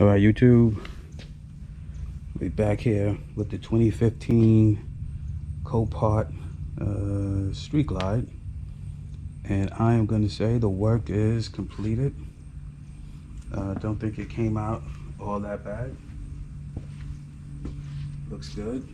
All right, YouTube, we back here with the 2015 CoPart Street Glide, and I am going to say the work is completed. Don't think it came out all that bad. Looks good.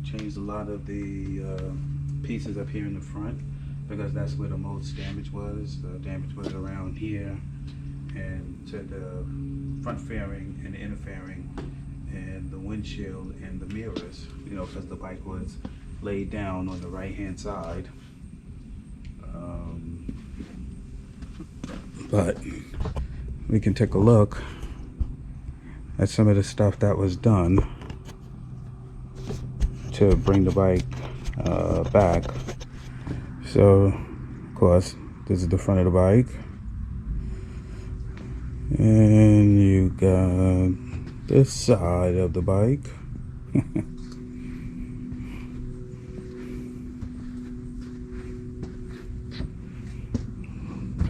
Changed a lot of the pieces up here in the front because that's where the most damage was. The damage was around here and to the front fairing and the inner fairing and the windshield and the mirrors, you know, because the bike was laid down on the right hand side. But we can take a look at some of the stuff that was done to bring the bike back. So of course this is the front of the bike, and you got this side of the bike.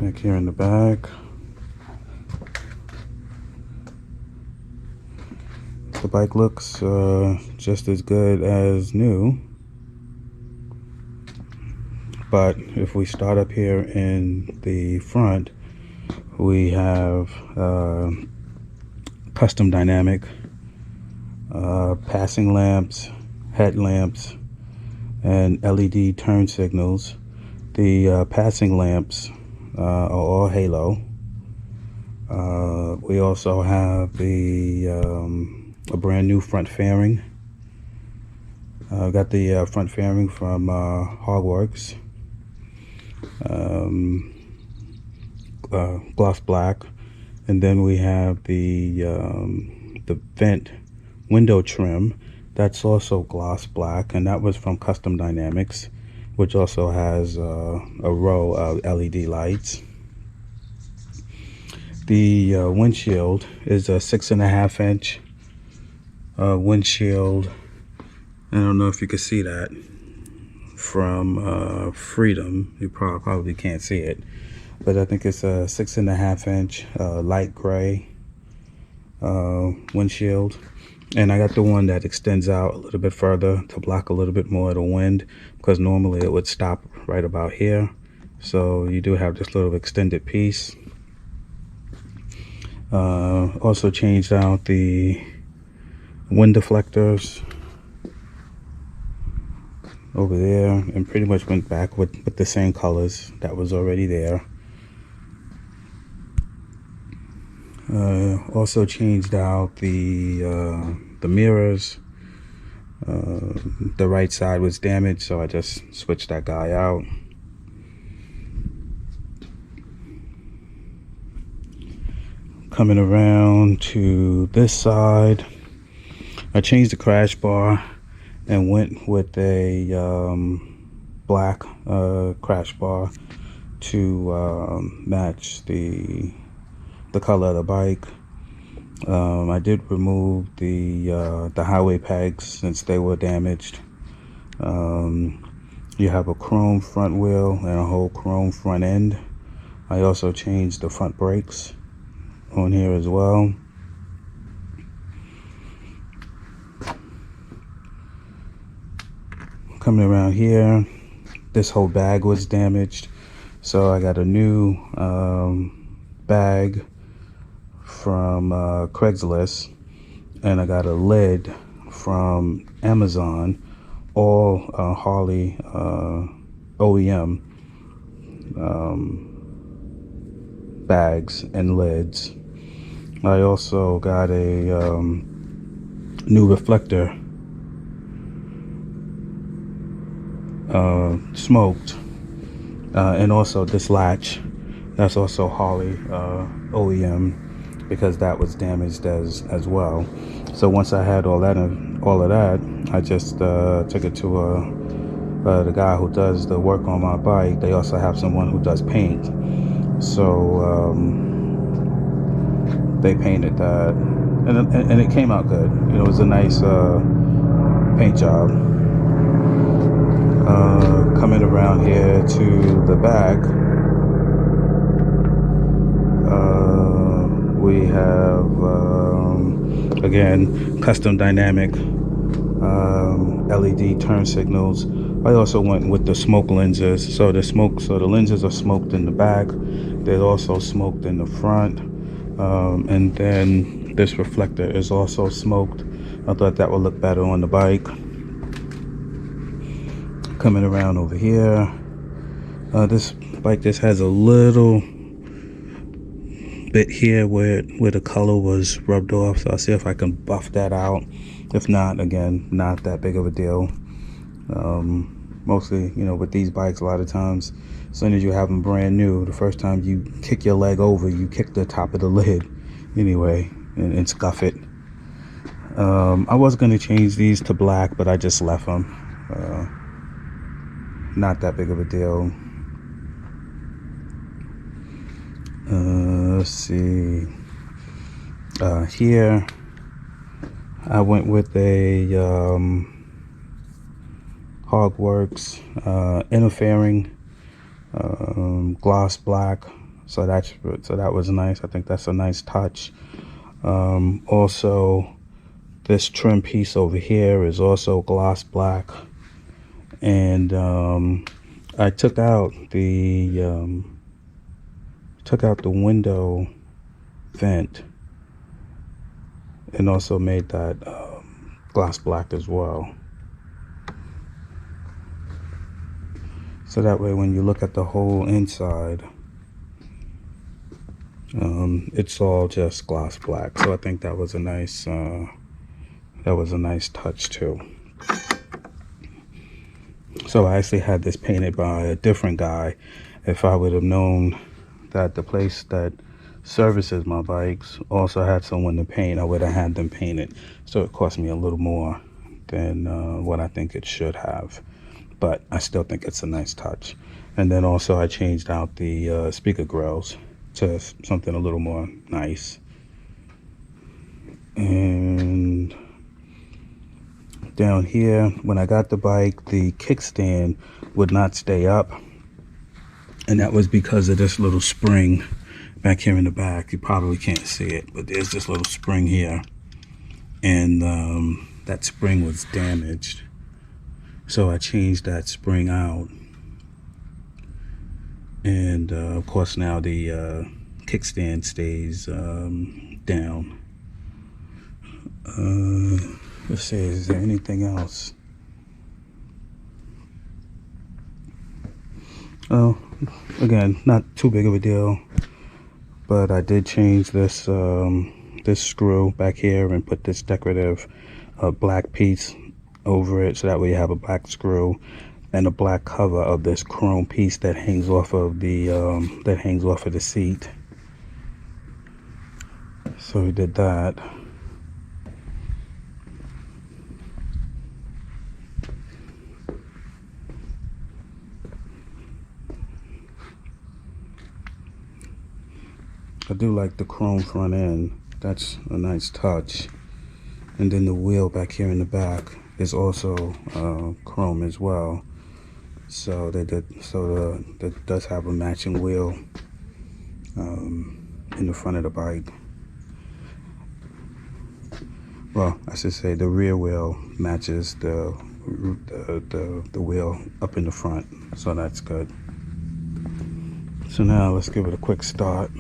Back here in the back, the bike looks just as good as new. But if we start up here in the front, we have custom dynamic passing lamps, headlamps, and LED turn signals. The passing lamps are all halo. We also have the a brand new front fairing. Got the front fairing from Hogworks. Gloss black, and then we have the vent window trim. That's also gloss black, and that was from Custom Dynamics, which also has a row of LED lights. The windshield is a 6.5 inch windshield. I don't know if you can see that from Freedom. You probably can't see it, but I think it's a 6.5 inch light gray windshield. And I got the one that extends out a little bit further to block a little bit more of the wind, because normally it would stop right about here. So you do have this little extended piece. Also changed out the wind deflectors over there, and pretty much went back with the same colors that was already there. Also changed out the mirrors. The right side was damaged, so I just switched that guy out. Coming around to this side, I changed the crash bar and went with a black crash bar to match the color of the bike. I did remove the highway pegs since they were damaged. You have a chrome front wheel and a whole chrome front end. I also changed the front brakes on here as well. Coming around here, this whole bag was damaged, so I got a new bag from Craigslist, and I got a lid from Amazon, all Harley OEM bags and lids. I also got a new reflector, smoked, and also this latch, that's also Harley OEM, because that was damaged as well. So once I had all of that, I just took it to the guy who does the work on my bike. They also have someone who does paint, so they painted that, and it came out good. You know, it was a nice paint job. Coming around here to the back, we have again custom dynamic LED turn signals. I also went with the smoke lenses. So the lenses are smoked in the back. They're also smoked in the front, and then this reflector is also smoked. I thought that would look better on the bike. Coming around over here, this bike just has a little bit here where the color was rubbed off, so I'll see if I can buff that out. If not, again, not that big of a deal. Mostly, you know, with these bikes, a lot of times, as soon as you have them brand new, the first time you kick your leg over, you kick the top of the lid anyway and scuff it. I was going to change these to black, but I just left them. Not that big of a deal. Let's see. Here I went with a Hogworks interfering gloss black, so that was nice. I think that's a nice touch. Also, this trim piece over here is also gloss black, and I took out the window vent and also made that gloss black as well. So that way when you look at the whole inside, it's all just gloss black. So I think that was a nice touch too. So I actually had this painted by a different guy. If I would have known that the place that services my bikes also had someone to paint, I would have had them paint it. So it cost me a little more than what I think it should have, but I still think it's a nice touch. And then also I changed out the speaker grills to something a little more nice. And down here, when I got the bike, the kickstand would not stay up, and that was because of this little spring back here in the back. You probably can't see it, but there's this little spring here, and that spring was damaged, so I changed that spring out. And of course now the kickstand stays down. Let's see, is there anything else? Oh, again, not too big of a deal, but I did change this this screw back here and put this decorative black piece over it, so that way you have a black screw and a black cover of this chrome piece that hangs off of the seat. So we did that. I do like the chrome front end. That's a nice touch. And then the wheel back here in the back is also chrome as well. So that does have a matching wheel in the front of the bike. Well, I should say the rear wheel matches the wheel up in the front, so that's good. So now let's give it a quick start.